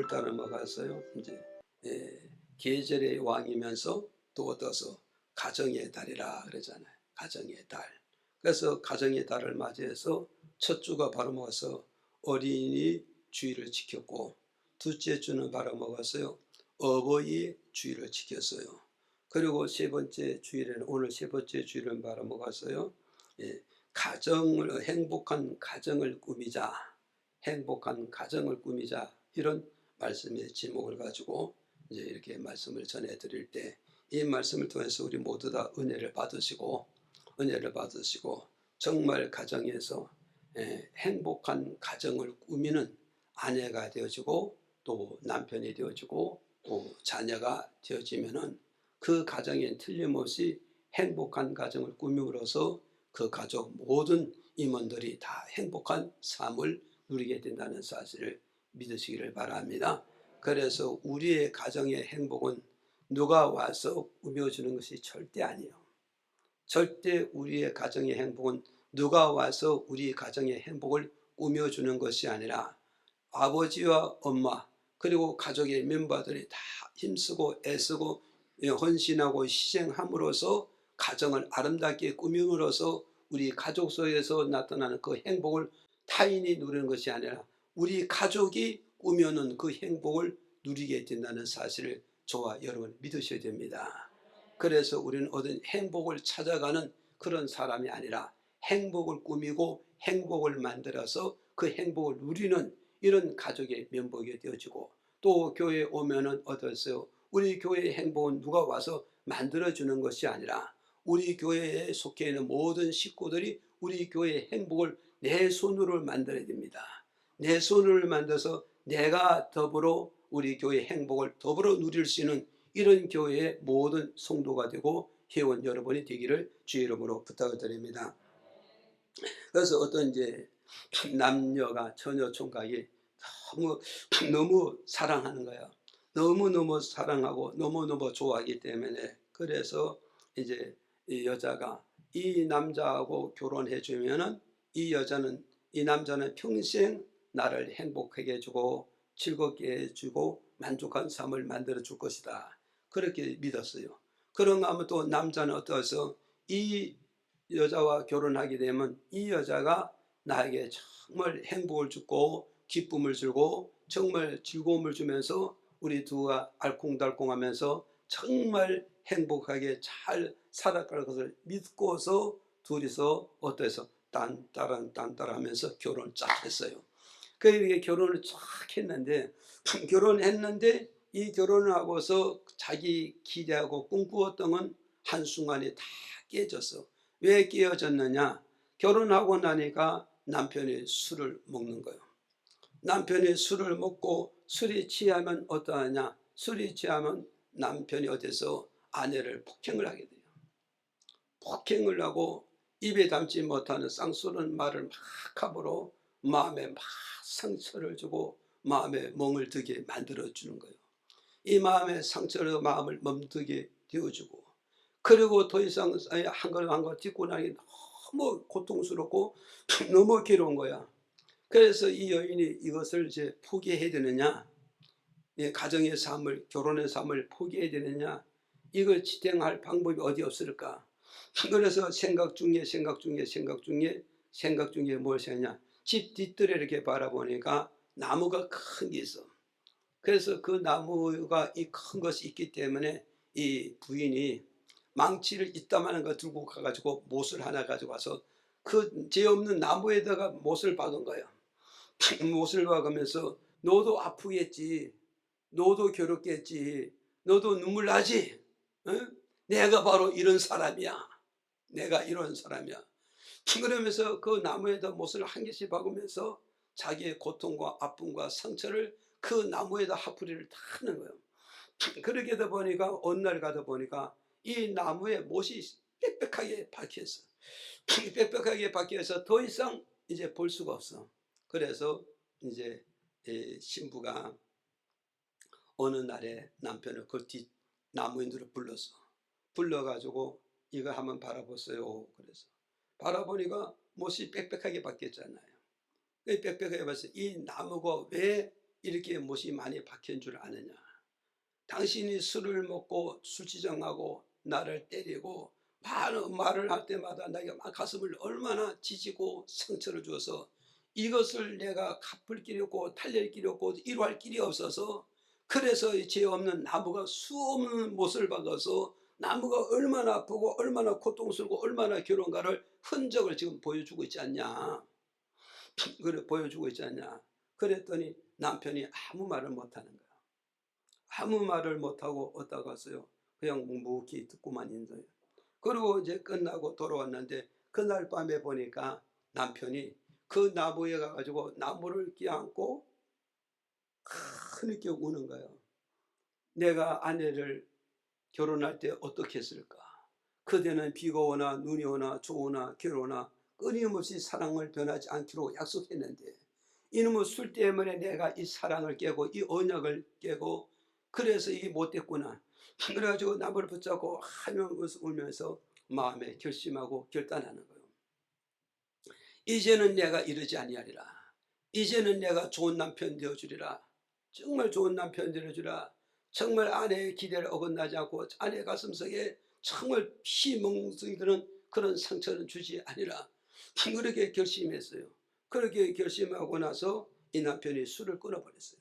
5월달을 먹었어요. 이제 계절의 왕이면서 또 얻어서 가정의 달이라 그러잖아요. 가정의 달. 그래서 가정의 달을 맞이해서 첫 주가 바로 먹어서 어린이 주일을 지켰고, 둘째 주는 바로 먹었어요. 어버이 주일을 지켰어요. 그리고 세 번째 주일에는, 오늘 세 번째 주일은 바로 먹었어요. 가정을, 행복한 가정을 꾸미자. 행복한 가정을 꾸미자. 이런 말씀의 제목을 가지고 이제 이렇게 말씀을 전해 드릴 때, 이 말씀을 통해서 우리 모두 다 은혜를 받으시고 정말 가정에서 행복한 가정을 꾸미는 아내가 되어지고, 또 남편이 되어지고, 또 자녀가 되어지면은 그 가정에 틀림없이 행복한 가정을 꾸밈으로써 그 가족 모든 임원들이 다 행복한 삶을 누리게 된다는 사실을 믿으시기를 바랍니다. 그래서 우리의 가정의 행복은 누가 와서 꾸며주는 것이 절대 아니에요. 절대 우리의 가정의 행복은 누가 와서 우리 가정의 행복을 꾸며주는 것이 아니라 아버지와 엄마, 그리고 가족의 멤버들이 다 힘쓰고 애쓰고 헌신하고 희생함으로써 가정을 아름답게 꾸밈으로써 우리 가족 속에서 나타나는 그 행복을 타인이 누리는 것이 아니라 우리 가족이 꾸며놓은 그 행복을 누리게 된다는 사실을 저와 여러분 믿으셔야 됩니다. 그래서 우리는 어떤 행복을 찾아가는 그런 사람이 아니라 행복을 꾸미고 행복을 만들어서 그 행복을 누리는 이런 가족의 면목이 되어지고, 또 교회에 오면은 어떠세요? 우리 교회의 행복은 누가 와서 만들어주는 것이 아니라 우리 교회에 속해 있는 모든 식구들이 우리 교회의 행복을 내 손으로 만들어야 됩니다. 내 손으로 만들어서 내가 더불어 우리 교회의 행복을 더불어 누릴 수 있는 이런 교회의 모든 성도가 되고 회원 여러분이 되기를 주의 이름으로 부탁을 드립니다. 그래서 어떤 이제 남녀가 처녀 총각이 너무 사랑하는 거야. 너무너무 사랑하고 너무너무 좋아하기 때문에, 그래서 이제 이 여자가 이 남자하고 결혼해 주면은 이 남자는 평생 나를 행복하게 해주고 즐겁게 해주고 만족한 삶을 만들어 줄 것이다. 그렇게 믿었어요. 그런가 하면 또 남자는 어떠해서 이 여자와 결혼하게 되면 이 여자가 나에게 정말 행복을 주고 기쁨을 주고 정말 즐거움을 주면서 우리 두가 알콩달콩하면서 정말 행복하게 잘 살아갈 것을 믿고서 둘이서 어떠해서 딴따라 하면서 결혼을 쫙 했어요. 그렇게 결혼을 쫙 했는데 이 결혼을 하고서 자기 기대하고 꿈꾸었던 건 한순간에 다 깨졌어. 왜 깨어졌느냐? 결혼하고 나니까 남편이 술을 먹는 거예요. 남편이 술을 먹고 술이 취하면 어떠하냐? 술이 취하면 남편이 어디서 아내를 폭행을 하게 돼요. 폭행을 하고 입에 담지 못하는 쌍수는 말을 막 함으로 마음에 막 상처를 주고 마음에 멍을 들게 만들어주는 거예요. 이 마음의 상처로 마음을 멈추게 되어주고, 그리고 더 이상 한 걸 한 거 딛고 나니 너무 고통스럽고 너무 괴로운 거야. 그래서 이 여인이 이것을 이제 포기해야 되느냐, 가정의 삶을, 결혼의 삶을 포기해야 되느냐, 이걸 지탱할 방법이 어디 없을까? 그래서 생각 중에 뭘 생각냐, 집 뒷뜰에 이렇게 바라보니까 나무가 큰 게 있어. 그래서 그 나무가 이 큰 것이 있기 때문에 이 부인이 망치를 이따만한 거 들고 가가지고 못을 하나 가지고 와서 그 죄 없는 나무에다가 못을 박은 거야. 못을 박으면서 너도 아프겠지, 너도 괴롭겠지, 너도 눈물 나지, 응? 내가 바로 이런 사람이야. 내가 이런 사람이야. 그러면서 그 나무에다 못을 한 개씩 박으면서 자기의 고통과 아픔과 상처를 그 나무에다 화풀이를 다 하는 거예요. 그렇게 하다 보니까 어느 날 가다 보니까 이 나무에 못이 빽빽하게 박혀있어. 빽빽하게 박혀서 더 이상 이제 볼 수가 없어. 그래서 이제 신부가 어느 날에 남편을 그 뒷 나무인들을 불러가지고 이거 한번 바라보세요. 그래서 바라보니까 못이 빽빽하게 박혔잖아요. 빽빽하게 봤어요. 이 나무가 왜 이렇게 못이 많이 박힌 줄 아느냐. 당신이 술을 먹고 술지정하고 나를 때리고 많은 말을 할 때마다 내가 가슴을 얼마나 찢고 상처를 주어서 이것을 내가 갚을 길이 없고 달랠 길이 없고 이루할 길이 없어서 그래서 죄 없는 나무가 수없는 못을 박아서 나무가 얼마나 아프고 얼마나 고통스럽고 얼마나 괴로운가를 흔적을 지금 보여주고 있지 않냐. 그래 보여주고 있지 않냐. 그랬더니 남편이 아무 말을 못하는 거야. 아무 말을 못하고 어디다 갔어요. 그냥 묵묵히 듣고만 있는 거예요. 그리고 이제 끝나고 돌아왔는데 그날 밤에 보니까 남편이 그 나무에 가가지고 나무를 껴안고 크게 우는 거예요. 내가 아내를 결혼할 때 어떻게 했을까? 그대는 비가 오나 눈이 오나 좋으나 괴로우나 끊임없이 사랑을 변하지 않기로 약속했는데 이놈의 술 때문에 내가 이 사랑을 깨고 이 언약을 깨고 그래서 이게 못됐구나. 그래가지고 나무를 붙잡고 하면서 울면서 마음에 결심하고 결단하는 거예요. 이제는 내가 이러지 아니하리라. 이제는 내가 좋은 남편 되어주리라. 정말 좋은 남편 되어주리라. 정말 아내의 기대를 어긋나지 않고 아내 가슴속에 정말 피멍성이 드는 그런 상처는 주지 아니라. 그렇게 결심했어요. 그렇게 결심하고 나서 이 남편이 술을 끊어버렸어요.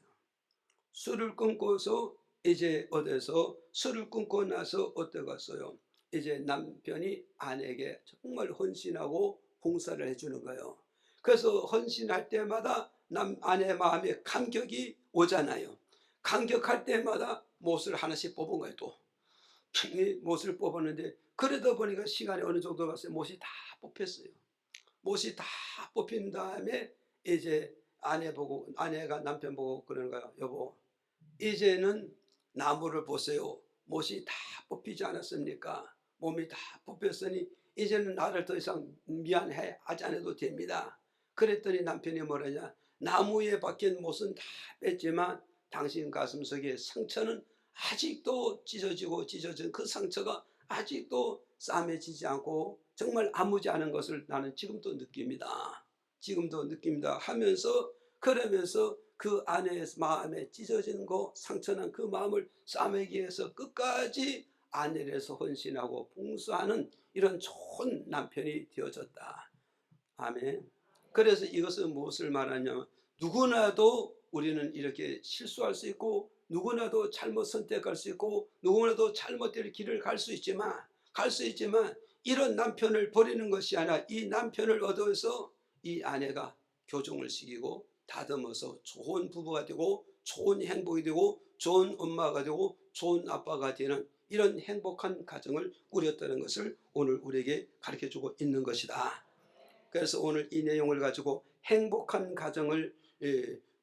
술을 끊고서 이제 어디서 술을 끊고 나서 어디 갔어요? 이제 남편이 아내에게 정말 헌신하고 봉사를 해주는 거예요. 그래서 헌신할 때마다 아내 마음에 감격이 오잖아요. 감격할 때마다 못을 하나씩 뽑은 거예요. 또 못을 뽑았는데 그러다 보니까 시간이 어느 정도 갔어요. 못이 다 뽑혔어요. 못이 다 뽑힌 다음에 이제 아내가 남편 보고 그러는 거예요. 여보, 이제는 나무를 보세요. 못이 다 뽑히지 않았습니까? 몸이 다 뽑혔으니 이제는 나를 더 이상 미안해 하지 않아도 됩니다. 그랬더니 남편이 뭐라냐. 나무에 박힌 못은 다 뺐지만 당신 가슴속에 상처는 아직도 찢어지고 찢어진 그 상처가 아직도 싸매지지 않고 정말 아무지 않은 것을 나는 지금도 느낍니다. 지금도 느낍니다 하면서 그러면서 그 안에 마음에 찢어진 거 상처난 그 마음을 싸매기 위해서 끝까지 아내를 위해서 헌신하고 봉사하는 이런 좋은 남편이 되어졌다. 아멘. 그래서 이것은 무엇을 말하냐면 누구나도 우리는 이렇게 실수할 수 있고 누구나도 잘못 선택할 수 있고 누구나도 잘못될 길을 갈 수 있지만 이런 남편을 버리는 것이 아니라 이 남편을 얻어서 이 아내가 교정을 시키고 다듬어서 좋은 부부가 되고 좋은 행복이 되고 좋은 엄마가 되고 좋은 아빠가 되는 이런 행복한 가정을 꾸렸다는 것을 오늘 우리에게 가르쳐주고 있는 것이다. 그래서 오늘 이 내용을 가지고 행복한 가정을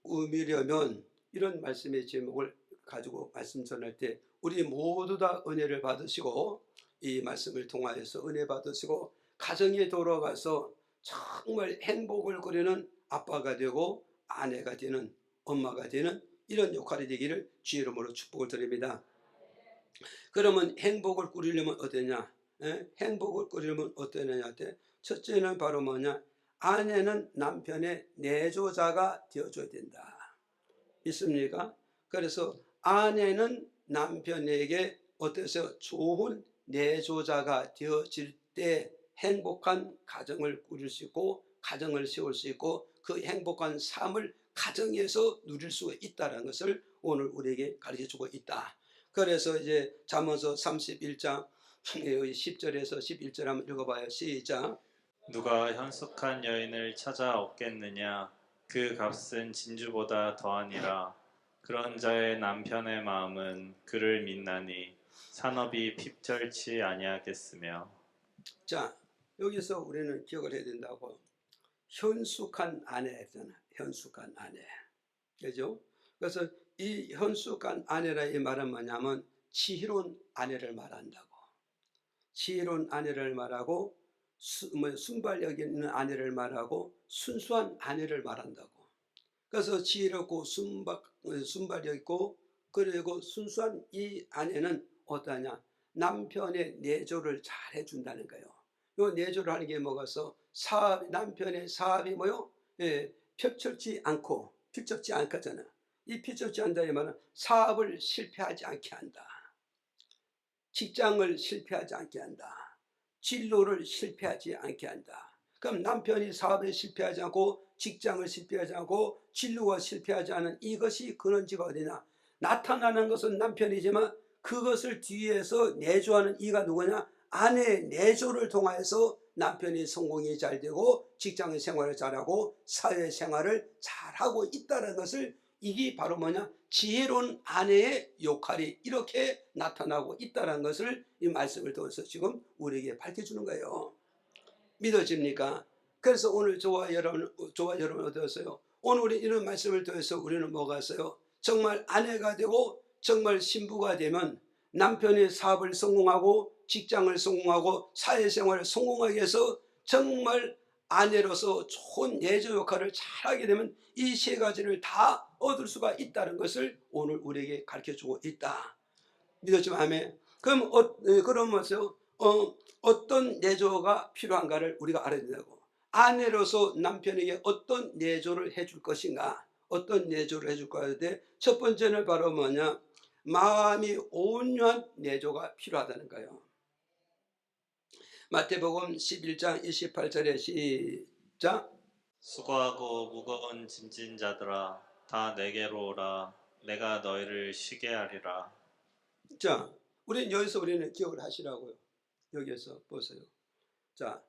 꾸미려면 이런 말씀의 제목을 가지고 말씀 전할 때 우리 모두 다 은혜를 받으시고 이 말씀을 통하여서 은혜 받으시고 가정에 돌아가서 정말 행복을 꾸리는 아빠가 되고 아내가 되는 엄마가 되는 이런 역할이 되기를 주의 이름으로 축복을 드립니다. 그러면 행복을 꾸리려면 어떠냐? 행복을 꾸리려면 어떠냐? 첫째는 바로 뭐냐? 아내는 남편의 내조자가 되어줘야 된다. 있습니까? 그래서 아내는 남편에게 어떠세요? 좋은 내조자가 되어질 때 행복한 가정을 꾸릴 수 있고 가정을 세울 수 있고 그 행복한 삶을 가정에서 누릴 수 있다는 것을 오늘 우리에게 가르쳐주고 있다. 그래서 이제 잠언서 31장 10절에서 11절 한번 읽어봐요. 시작. 누가 현숙한 여인을 찾아 얻겠느냐? 그 값은 진주보다 더하니라. 그런 자의 남편의 마음은 그를 믿나니 산업이 핍절치 아니하겠으며. 자, 여기서 우리는 기억을 해야 된다고. 현숙한 아내잖아. 현숙한 아내. 그죠? 그래서 이 현숙한 아내라 이 말은 뭐냐면 지혜로운 아내를 말한다고. 지혜로운 아내를 말하고 순발력 있는 아내를 말하고 순수한 아내를 말한다고. 그래서 지혜롭고 순발력 있고 그리고 순수한 이 아내는 어떠냐? 남편의 내조를 잘 해준다는 거예요. 이 내조를 하는 게 뭐가서 남편의 사업이 뭐요? 핍절지 않잖아. 이 피쫓지 않다 이 말은 사업을 실패하지 않게 한다. 직장을 실패하지 않게 한다. 진로를 실패하지 않게 한다. 그럼 남편이 사업에 실패하지 않고 직장을 실패하지 않고 진로가 실패하지 않은 이것이 근원지가 어디냐? 나타나는 것은 남편이지만 그것을 뒤에서 내조하는 이가 누구냐? 아내의 내조를 통하여서 남편이 성공이 잘 되고 직장 생활을 잘하고 사회 생활을 잘하고 있다는 것을, 이게 바로 뭐냐? 지혜로운 아내의 역할이 이렇게 나타나고 있다는 것을 이 말씀을 통해서 지금 우리에게 밝혀주는 거예요. 믿어집니까? 그래서 오늘 저와 여러분 어떠세요? 오늘 우리 이런 말씀을 통해서 우리는 뭐가 있어요? 정말 아내가 되고 정말 신부가 되면 남편의 사업을 성공하고 직장을 성공하고 사회생활을 성공하게 해서 정말 아내로서 좋은 내조 역할을 잘하게 되면 이 세 가지를 다 얻을 수가 있다는 것을 오늘 우리에게 가르쳐주고 있다. 믿었지만 아멘. 그럼 그러면서 어떤 내조가 필요한가를 우리가 알아야 된다고. 아내로서 남편에게 어떤 내조를 해줄 것인가, 어떤 내조를 해줄까 하는데 첫 번째는 바로 뭐냐? 마음이 온유한 내조가 필요하다는 거예요. 마태복음 11장 28절에 시작. 수고하고 무거운 짐진 자들아 다 내게로 오라 내가 너희를 쉬게 하리라. 자, 우리는 기억을 하시라고요. 여기에서 보세요. 자,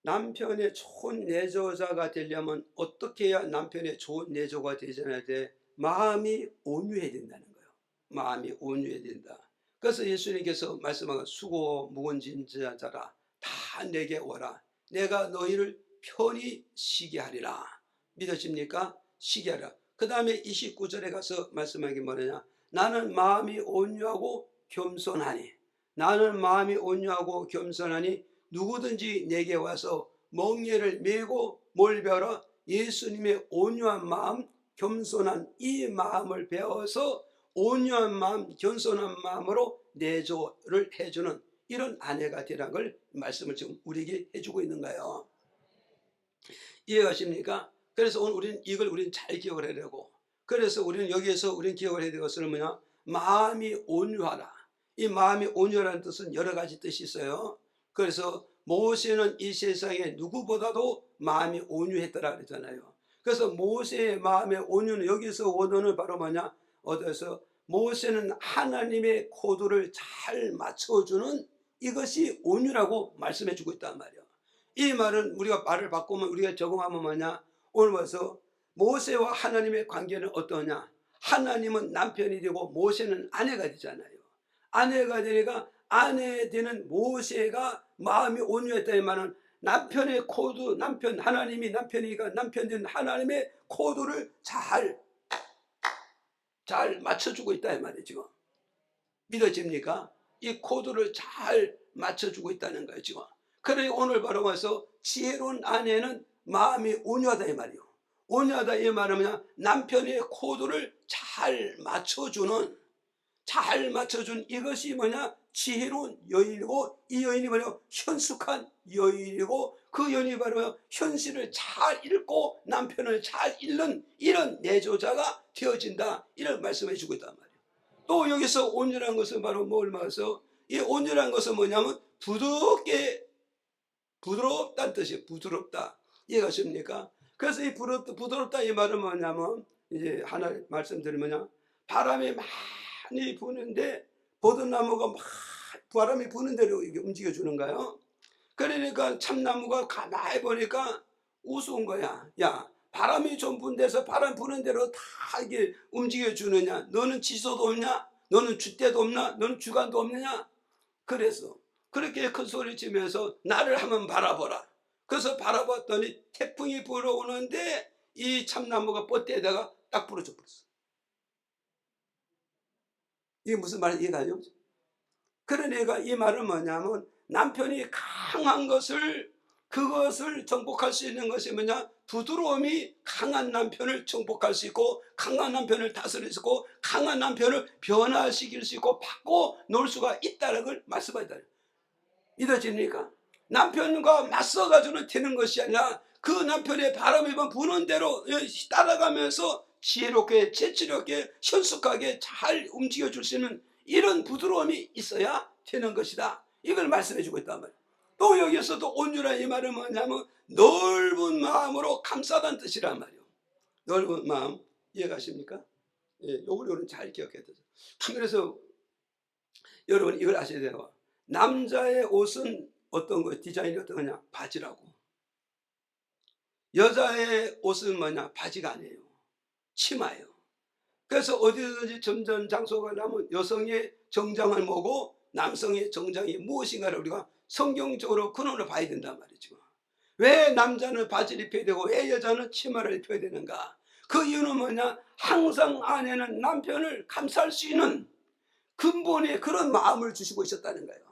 남편의 좋은 내조자가 되려면 어떻게 해야 남편의 좋은 내조가 되잖아야 돼? 마음이 온유해야 된다는 거예요. 마음이 온유해야 된다. 그래서 예수님께서 말씀하신 수고 무거운 짐진 자라 다 내게 오라 내가 너희를 편히 쉬게 하리라. 믿어집니까? 쉬게 하라. 그 다음에 29절에 가서 말씀하기 뭐냐? 나는 마음이 온유하고 겸손하니, 나는 마음이 온유하고 겸손하니 누구든지 내게 와서 멍에를 메고 뭘 배워라? 예수님의 온유한 마음, 겸손한 이 마음을 배워서 온유한 마음, 겸손한 마음으로 내조를 해주는 이런 아내가 되라는 걸 말씀을 지금 우리에게 해주고 있는 거예요. 이해가십니까? 그래서 오늘 우리는 잘 기억을 해야 되고, 그래서 우리는 여기에서 우리는 기억을 해야 될 것은 뭐냐? 마음이 온유하라. 이 마음이 온유하라는 뜻은 여러 가지 뜻이 있어요. 그래서 모세는 이 세상에 누구보다도 마음이 온유했더라 그랬잖아요. 그래서 모세의 마음의 온유는 여기서 원어는 바로 뭐냐? 어디서 모세는 하나님의 코드를 잘 맞춰주는 이것이 온유라고 말씀해주고 있단 말이에요. 이 말은 우리가 말을 바꾸면 우리가 적응하면 뭐냐? 오늘 와서 모세와 하나님의 관계는 어떠냐? 하나님은 남편이 되고 모세는 아내가 되잖아요. 아내가 되니까 아내 되는 모세가 마음이 온유했다 이 말은 남편의 코드, 하나님이 남편이니까 남편 되는 하나님의 코드를 잘 맞춰주고 있다 이 말이에요. 지금 믿어집니까? 이 코드를 잘 맞춰주고 있다는 거예요. 지금 그러니 오늘 바로 와서 지혜로운 아내는 마음이 온유하다 이 말이에요. 온유하다 이 말은 뭐냐? 남편의 코드를 잘 맞춰준 이것이 뭐냐? 지혜로운 여인이고, 이 여인이 바로 현숙한 여인이고, 그 여인이 바로 현실을 잘 읽고 남편을 잘 읽는 이런 내조자가 되어진다, 이런 말씀해 주고 있단 말이에요. 또 여기서 온유한 것은 바로 뭘 말해서, 이 온유한 것은 뭐냐면 부드럽다는 뜻이에요. 부드럽다. 이해가십니까? 그래서 이 부드럽다 이 말은 뭐냐면, 이제 하나 말씀드리면 뭐냐? 바람이 많이 부는데 버드나무가 막 바람이 부는 대로 이게 움직여주는가요? 그러니까 참나무가 가만히 보니까 우스운 거야. 야, 바람이 좀 분 데서 바람 부는 대로 다 이게 움직여주느냐? 너는 지소도 없냐? 너는 줏대도 없나? 너는 주관도 없느냐? 그래서 그렇게 큰 소리 치면서 나를 한번 바라보라. 그래서 바라봤더니 태풍이 불어오는데 이 참나무가 뻗대다가 딱 부러져 버렸어. 이게 무슨 말인지 이해가죠? 그러니까 이 말은 뭐냐면 남편이 강한 그것을 정복할 수 있는 것이 뭐냐? 부드러움이 강한 남편을 정복할 수 있고, 강한 남편을 다스릴 수 있고, 강한 남편을 변화시킬 수 있고 바꿔 놓을 수가 있다는 걸 말씀하다. 믿어집니까? 남편과 맞서가지고는 되는 것이 아니라 그 남편의 바람이 부는 대로 따라가면서 지혜롭게 재치롭게 현숙하게 잘 움직여줄 수 있는 이런 부드러움이 있어야 되는 것이다. 이걸 말씀해 주고 있단 말이에요. 또 여기서도 온유란 이 말은 뭐냐면 넓은 마음으로 감싸다는 뜻이란 말이에요. 넓은 마음 이해가십니까? 예, 요거는 잘 기억해야 되죠. 그래서 여러분 이걸 아셔야 돼요. 남자의 옷은 어떤 거 디자인이 어떤 거냐? 바지라고. 여자의 옷은 뭐냐? 바지가 아니에요. 치마예요. 그래서 어디든지 점점 장소가 나면 여성의 정장을 보고 남성의 정장이 무엇인가를 우리가 성경적으로 근원을 봐야 된단 말이죠. 왜 남자는 바지를 입혀야 되고 왜 여자는 치마를 입혀야 되는가? 그 이유는 뭐냐? 항상 아내는 남편을 감쌀 수 있는 근본의 그런 마음을 주시고 있었다는 거예요.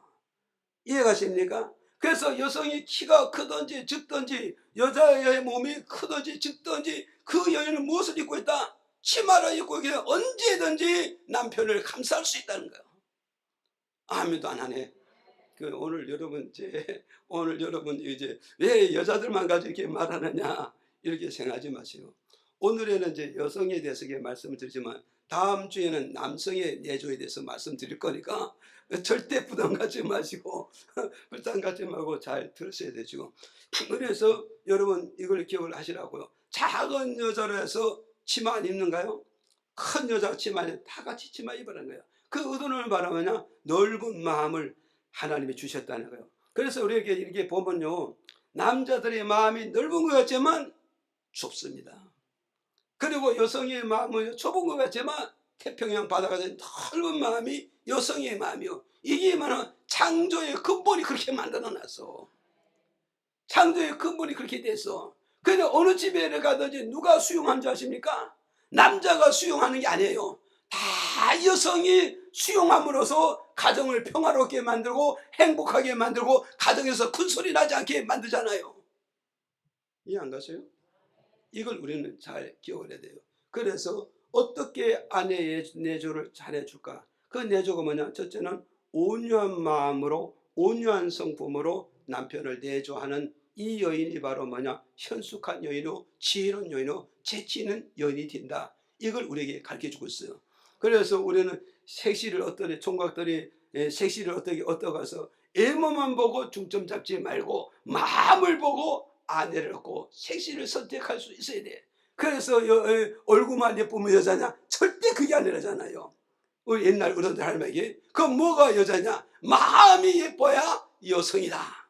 이해가십니까? 그래서 여성이 키가 크든지 적든지 여자의 몸이 크든지 적든지 그 여인은 무엇을 입고 있다? 치마를 입고 있기에 언제든지 남편을 감쌀 수 있다는 거예요. 아무도 안 하네. 오늘 여러분 이제 왜 여자들만 가지고 이렇게 말하느냐 이렇게 생각하지 마세요. 오늘에는 이제 여성에 대해서 말씀을 드리지만 다음 주에는 남성의 내조에 대해서 말씀드릴 거니까 절대 부담 갖지 마시고 불쌍 갖지 말고 잘 들으셔야 되죠. 그래서 여러분 이걸 기억을 하시라고요. 작은 여자로 해서 치마 안 입는가요? 큰 여자 치마 다 같이 치마 입으라는 거예요. 그 의도는 말하면 넓은 마음을 하나님이 주셨다는 거예요. 그래서 우리에게 이렇게 보면요, 남자들의 마음이 넓은 것 같지만 좁습니다. 그리고 여성의 마음은 좁은 것 같지만 태평양 바다가 된 넓은 마음이 여성의 마음이요. 이게 뭐냐? 창조의 근본이 그렇게 만들어놨어. 창조의 근본이 그렇게 됐어. 근데 어느 집에 가든지 누가 수용한 줄 아십니까? 남자가 수용하는 게 아니에요. 다 여성이 수용함으로써 가정을 평화롭게 만들고 행복하게 만들고 가정에서 큰 소리 나지 않게 만들잖아요. 이해 안 가세요? 이걸 우리는 잘 기억을 해야 돼요. 그래서 어떻게 아내의 내조를 잘해줄까? 그 내조가 뭐냐? 첫째는 온유한 마음으로 온유한 성품으로 남편을 내조하는 이 여인이 바로 뭐냐? 현숙한 여인이요, 지혜로운 여인이요, 재치 있는 여인이 된다. 이걸 우리에게 가르쳐주고 있어요. 그래서 우리는 색시를 어떤 총각들이 색시를 어떻게 얻어가서 외모만 보고 중점 잡지 말고 마음을 보고 아내를 얻고 색시를 선택할 수 있어야 돼. 그래서 얼굴만 예쁘면 여자냐? 절대 그게 아니라잖아요. 우리 옛날 어른들 할머니 그 뭐가 여자냐? 마음이 예뻐야 여성이다.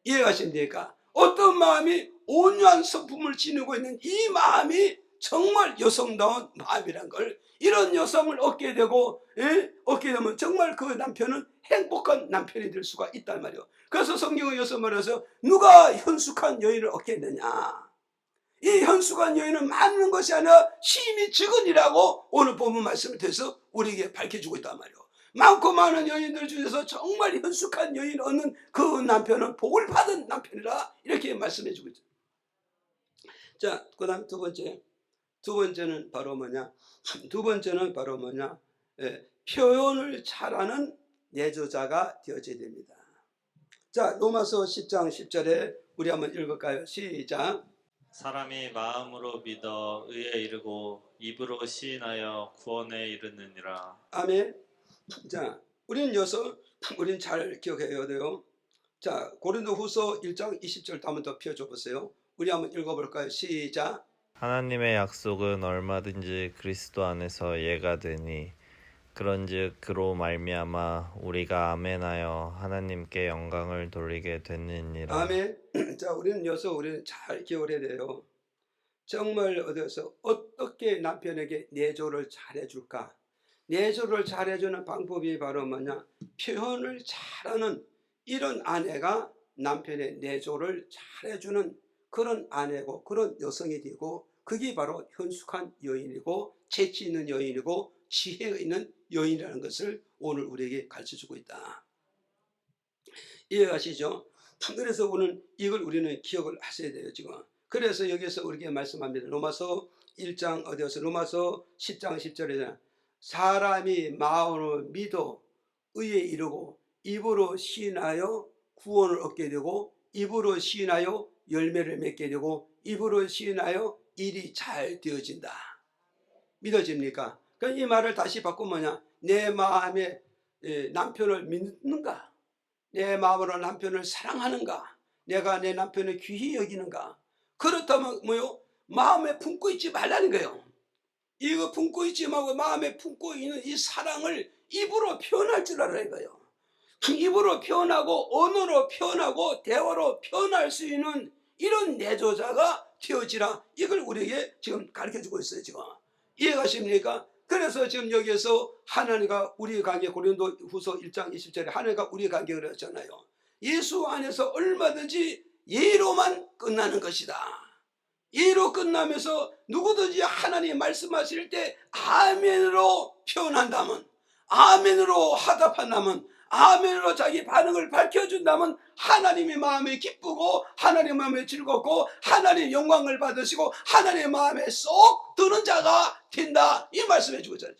이해가십니까? 어떤 마음이 온유한 성품을 지니고 있는 이 마음이 정말 여성다운 마음이란 걸, 이런 여성을 얻게 되고 얻게 되면 정말 그 남편은 행복한 남편이 될 수가 있단 말이에요. 그래서 성경의 여섯 말에서 누가 현숙한 여인을 얻겠느냐? 이 현숙한 여인은 많은 것이 아니라 심히 적으니라고 오늘 본문 말씀을 통해서 우리에게 밝혀주고 있단 말이에요. 많고 많은 여인들 중에서 정말 현숙한 여인을 얻는 그 남편은 복을 받은 남편이라 이렇게 말씀해주고 있죠. 자, 그 다음 두 번째는 바로 뭐냐? 표현을 잘하는 내조자가 되어져야 됩니다. 자, 로마서 10장 10절에 우리 한번 읽을까요? 시작. 사람이 마음으로 믿어 의에 이르고 입으로 시인하여 구원에 이르느니라. 아멘. 자, 우리는 잘 기억해야 돼요. 자, 고린도후서 1장 20절도 한번 더 펴줘 보세요. 우리 한번 읽어볼까요? 시작. 하나님의 약속은 얼마든지 그리스도 안에서 예가 되니 그런즉 그로 말미암아 우리가 아멘하여 하나님께 영광을 돌리게 됐느니라. 아멘. 자, 우리는 잘 기억을 해야 돼요. 정말 어디서 어떻게 남편에게 내조를 잘해줄까? 내조를 잘해주는 방법이 바로 뭐냐? 표현을 잘하는 이런 아내가 남편의 내조를 잘해주는 그런 아내고 그런 여성이 되고, 그게 바로 현숙한 여인이고 재치 있는 여인이고 지혜가 있는 여인이라는 것을 오늘 우리에게 가르쳐주고 있다. 이해가시죠? 그래서 오늘 이걸 우리는 기억을 하셔야 돼요. 지금 그래서 여기서 우리에게 말씀합니다. 로마서 10장 10절에 사람이 마음으로 믿어 의에 이르고 입으로 시인하여 구원을 얻게 되고 입으로 시인하여 열매를 맺게 되고 입으로 시인하여 일이 잘 되어진다. 믿어집니까? 그럼 이 말을 다시 바꾸면 뭐냐? 내 마음에 남편을 믿는가? 내 마음으로 남편을 사랑하는가? 내가 내 남편을 귀히 여기는가? 그렇다면 뭐요? 마음에 품고 있지 말라는 거예요. 이거 품고 있지 말고 마음에 품고 있는 이 사랑을 입으로 표현할 줄 알아야 해요. 입으로 표현하고 언어로 표현하고 대화로 표현할 수 있는 이런 내조자가 되어지라. 이걸 우리에게 지금 가르쳐주고 있어요. 지금 이해가십니까? 그래서 지금 여기에서 하나님과 우리의 관계, 고린도 후서 1장 20절에 하나님과 우리의 관계 그랬잖아요. 예수 안에서 얼마든지 예로만 끝나는 것이다. 예로 끝나면서 누구든지 하나님 말씀하실 때 아멘으로 표현한다면, 아멘으로 화답한다면, 아멘으로 자기 반응을 밝혀준다면 하나님의 마음이 기쁘고 하나님의 마음이 즐겁고 하나님의 영광을 받으시고 하나님의 마음에 쏙 드는 자가 된다. 이 말씀해 주고 있잖아요.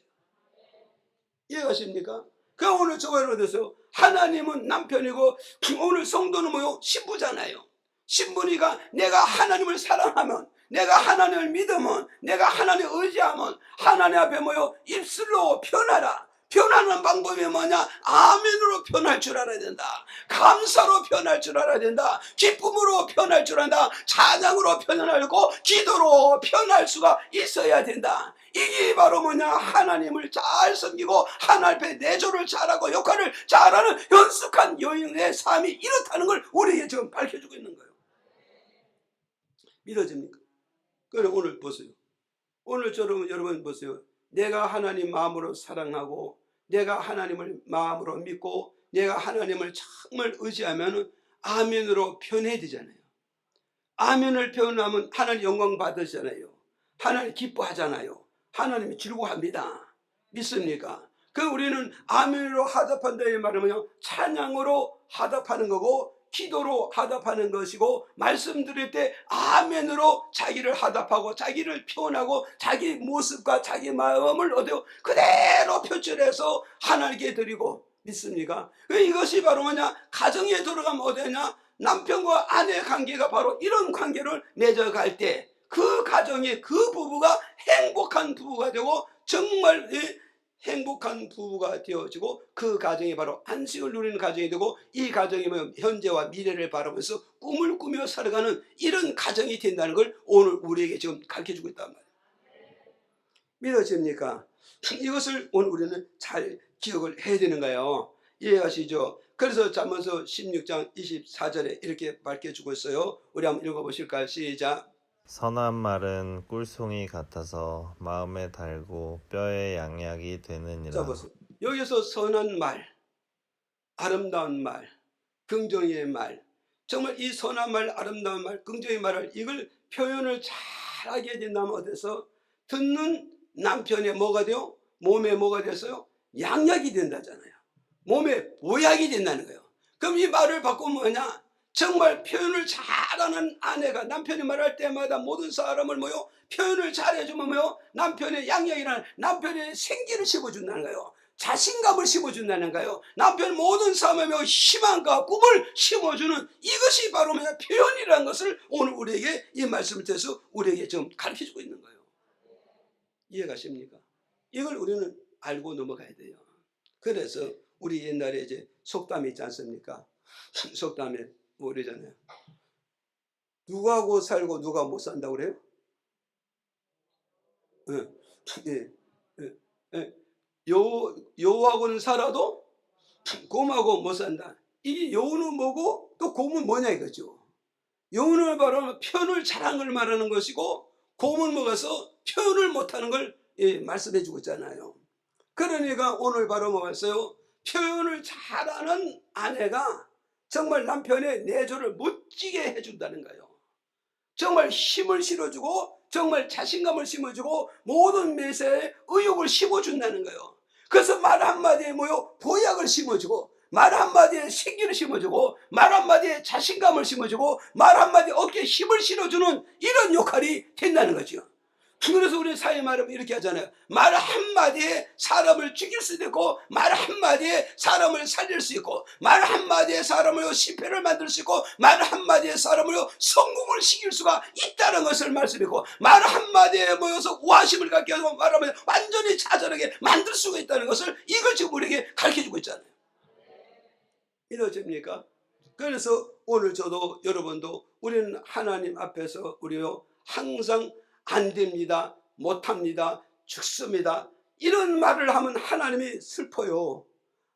이해가십니까? 그 오늘 저거로 돼서 하나님은 남편이고 오늘 성도는 뭐요? 신부잖아요. 신부니까 내가 하나님을 사랑하면, 내가 하나님을 믿으면, 내가 하나님을 의지하면 하나님 앞에 뭐요? 입술로 표현하라. 표현하는 방법이 뭐냐? 아멘으로 표현할 줄 알아야 된다. 감사로 표현할 줄 알아야 된다. 기쁨으로 표현할 줄 안다. 찬양으로 표현하고 기도로 표현할 수가 있어야 된다. 이게 바로 뭐냐? 하나님을 잘 섬기고 하나님 앞에 내조를 잘하고 역할을 잘하는 현숙한 여인의 삶이 이렇다는 걸 우리에게 지금 밝혀주고 있는 거예요. 믿어집니까? 그래 오늘 보세요. 오늘처럼 여러분 보세요. 내가 하나님 마음으로 사랑하고 내가 하나님을 마음으로 믿고 내가 하나님을 정말 의지하면 아멘으로 표현해야 되잖아요. 아멘을 표현하면 하나님 영광 받으잖아요. 하나님 기뻐하잖아요. 하나님이 즐거워합니다. 믿습니까? 그 우리는 아멘으로 화답한다 이 말은 찬양으로 화답하는 거고 기도로 화답하는 것이고 말씀 드릴 때 아멘으로 자기를 화답하고 자기를 표현하고 자기 모습과 자기 마음을 어디요 그대로 표출해서 하나님께 드리고 믿습니까? 이것이 바로 뭐냐? 가정에 들어가면 어디냐? 남편과 아내 관계가 바로 이런 관계를 맺어갈 때 그 가정에 그 부부가 행복한 부부가 되고 정말 행복한 부부가 되어지고 그 가정이 바로 안식을 누리는 가정이 되고 이 가정이 현재와 미래를 바라보면서 꿈을 꾸며 살아가는 이런 가정이 된다는 걸 오늘 우리에게 지금 가르쳐주고 있단 말이에요. 믿어집니까? 이것을 오늘 우리는 잘 기억을 해야 되는 거예요. 이해하시죠? 그래서 잠언서 16장 24절에 이렇게 밝혀주고 있어요. 우리 한번 읽어보실까요? 시작. 선한 말은 꿀송이 같아서 마음에 달고 뼈에 양약이 되느니라. 자 보세요. 여기서 선한 말, 아름다운 말, 긍정의 말, 정말 이 선한 말, 아름다운 말, 긍정의 말을 이걸 표현을 잘하게 된다면 어디서 듣는 남편의 뭐가 돼요? 몸에 뭐가 됐어요? 양약이 된다잖아요. 몸에 보약이 된다는 거예요. 그럼 이 말을 바꾸면 뭐냐? 정말 표현을 잘하는 아내가 남편이 말할 때마다 모든 사람을 뭐요? 표현을 잘해주면 뭐요? 남편의 양약이라는 남편의 생기를 심어준다는 거예요. 자신감을 심어준다는 거예요. 남편 모든 삶에 희망과 꿈을 심어주는 이것이 바로 뭐냐? 표현이라는 것을 오늘 우리에게 이 말씀을 통해서 우리에게 좀 가르쳐주고 있는 거예요. 이해가십니까? 이걸 우리는 알고 넘어가야 돼요. 그래서 우리 옛날에 이제 속담이 있지 않습니까? 속담에 뭐 그러잖아요. 누구하고 살고 누가 못 산다고 그래요? 여우하고는 살아도 곰하고 못 산다. 이게 여우는 뭐고 또 곰은 뭐냐 이거죠. 여우는 바로 표현을 잘한 걸 말하는 것이고 곰은 뭐가서 표현을 못하는 걸 말씀해 주고 있잖아요. 그러니까 오늘 바로 뭐였어요? 표현을 잘하는 아내가 정말 남편의 내조를 멋지게 해준다는 거예요. 정말 힘을 실어주고 정말 자신감을 심어주고 모든 매사에 의욕을 심어준다는 거예요. 그래서 말 한마디에 뭐요? 보약을 심어주고 말 한마디에 생기를 심어주고 말 한마디에 자신감을 심어주고 말 한마디에 어깨에 힘을 실어주는 이런 역할이 된다는 거죠. 그래서 우리 사회 말하면 이렇게 하잖아요. 말 한마디에 사람을 죽일 수도 있고, 말 한마디에 사람을 살릴 수 있고, 말 한마디에 사람을 실패를 만들 수 있고, 말 한마디에 사람을 성공을 시킬 수가 있다는 것을 말씀이고, 말 한마디에 모여서 우아심을 갖게 하고 말하면 완전히 좌절하게 만들 수가 있다는 것을 이걸 지금 우리에게 가르쳐주고 있잖아요. 믿어집니까? 그래서 오늘 저도 여러분도 우리는 하나님 앞에서 우리요 항상 안 됩니다, 못합니다, 죽습니다, 이런 말을 하면 하나님이 슬퍼요.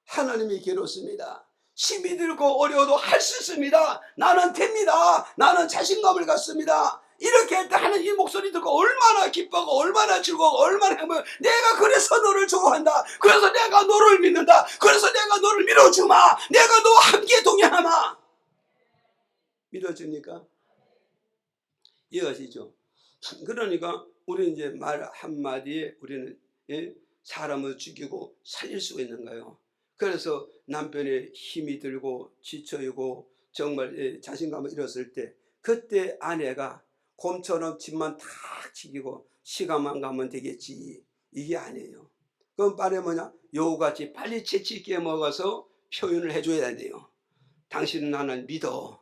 하나님이 괴롭습니다. 힘이 들고 어려워도 할 수 있습니다. 나는 됩니다. 나는 자신감을 갖습니다. 이렇게 할 때 하는 이 목소리 듣고 얼마나 기뻐하고 얼마나 즐거워 얼마나 행복해. 내가 그래서 너를 좋아한다. 그래서 내가 너를 믿는다. 그래서 내가 너를 밀어주마. 내가 너와 함께 동행하마. 믿어집니까? 이해하시죠? 그러니까 우리는 이제 말 한마디에 우리는 사람을 죽이고 살릴 수가 있는 거예요. 그래서 남편의 힘이 들고 지쳐있고 정말 자신감을 잃었을 때 그때 아내가 곰처럼 집만 탁 지키고 시간만 가면 되겠지, 이게 아니에요. 그럼 말이 뭐냐? 여우같이 빨리 채치 있게 먹어서 표현을 해줘야 돼요. 당신은 나를 믿어.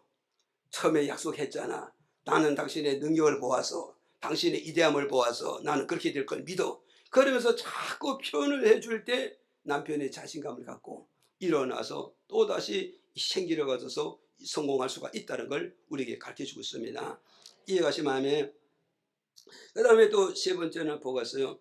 처음에 약속했잖아. 나는 당신의 능력을 보아서, 당신의 이대함을 보아서 나는 그렇게 될 걸 믿어. 그러면서 자꾸 표현을 해줄 때 남편의 자신감을 갖고 일어나서 또다시 생기를 가져서 성공할 수가 있다는 걸 우리에게 가르쳐주고 있습니다. 이해가시면 그 다음에 또 세 번째는 보겠어요.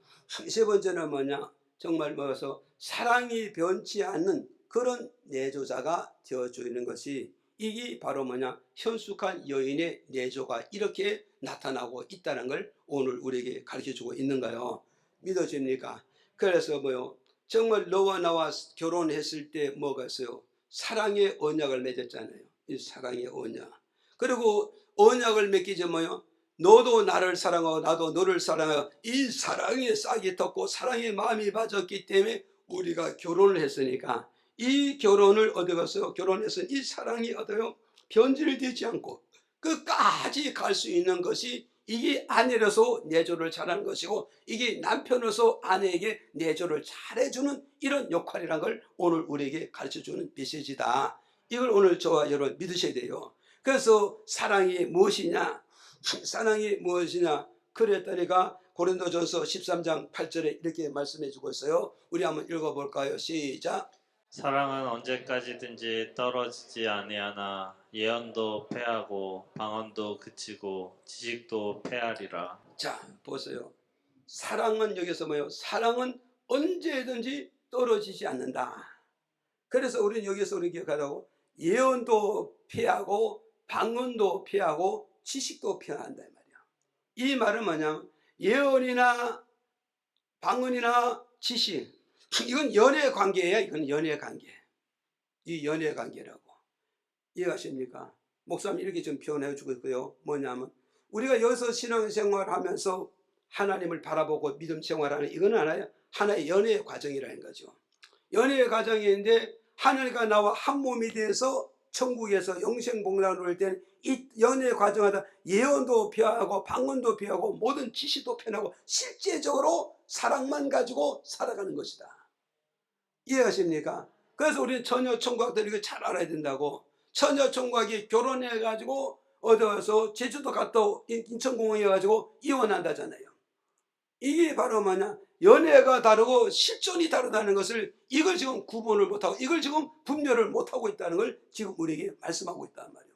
세 번째는 뭐냐? 정말 뭐서 사랑이 변치 않는 그런 내조자가 되어주는 것이, 이게 바로 뭐냐? 현숙한 여인의 내조가 이렇게 나타나고 있다는 걸 오늘 우리에게 가르쳐주고 있는 거예요. 믿어집니까? 그래서 뭐요? 정말 너와 나와 결혼했을 때 뭐가 있어요? 사랑의 언약을 맺었잖아요. 이 사랑의 언약. 그리고 언약을 맺기 전에 뭐요? 너도 나를 사랑하고 나도 너를 사랑하고, 이 사랑의 싹이 텄고 사랑의 마음이 맞았기 때문에 우리가 결혼을 했으니까, 이 결혼을 얻어갔어요. 결혼해서 이 사랑이 얻어요 변질되지 않고 끝까지 갈 수 있는 것이, 이게 아내로서 내조를 잘하는 것이고, 이게 남편으로서 아내에게 내조를 잘해주는 이런 역할이라는 걸 오늘 우리에게 가르쳐주는 메시지다. 이걸 오늘 저와 여러분 믿으셔야 돼요. 그래서 사랑이 무엇이냐? 사랑이 무엇이냐? 그랬더니가 고린도전서 13장 8절에 이렇게 말씀해 주고 있어요. 우리 한번 읽어볼까요? 시작. 사랑은 언제까지든지 떨어지지 아니하나 예언도 패하고 방언도 그치고 지식도 패하리라. 자, 보세요. 사랑은 여기서 뭐예요? 사랑은 언제든지 떨어지지 않는다. 그래서 우리는 여기서 우리 기억하라고, 예언도 피하고 방언도 피하고 지식도 피한다 이 말이야. 이 말은 뭐냐면 예언이나 방언이나 지식, 이건 연애 관계예요. 이건 연애 관계. 이 연애 관계라고. 이해하십니까? 목사님 이렇게 좀 표현해 주고 있고요. 뭐냐면 우리가 여기서 신앙생활 하면서 하나님을 바라보고 믿음 생활하는, 이건 하나의 연애의 과정이라는 거죠. 연애의 과정인데 하나님과 나와 한 몸이 돼서 천국에서 영생복락을 할 때는 이 연애 과정하다 예언도 피하고 방언도 피하고 모든 지식도 피하고 실제적으로 사랑만 가지고 살아가는 것이다. 이해하십니까? 그래서 우리 처녀 총각들이 이거 잘 알아야 된다고. 처녀 총각이 결혼해 가지고 어디서 제주도 갔다 인천공항에 가지고 이혼한다잖아요. 이게 바로 뭐냐? 연애가 다르고 실존이 다르다는 것을, 이걸 지금 구분을 못하고 이걸 지금 분별을 못하고 있다는 걸 지금 우리에게 말씀하고 있단 말이에요.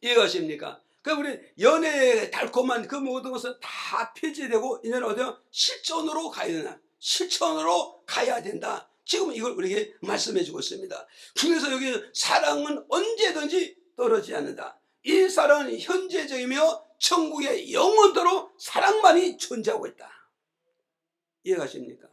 이해가십니까? 그러니까 우리 연애의 달콤한 그 모든 것은 다 폐지되고 이제는 어디요? 실존으로 가야 된다. 실천으로 가야 된다. 지금 이걸 우리에게 말씀해 주고 있습니다. 그래서 여기 사랑은 언제든지 떨어지지 않는다. 이 사랑은 현재적이며 천국의 영원토록 사랑만이 존재하고 있다. 이해가십니까?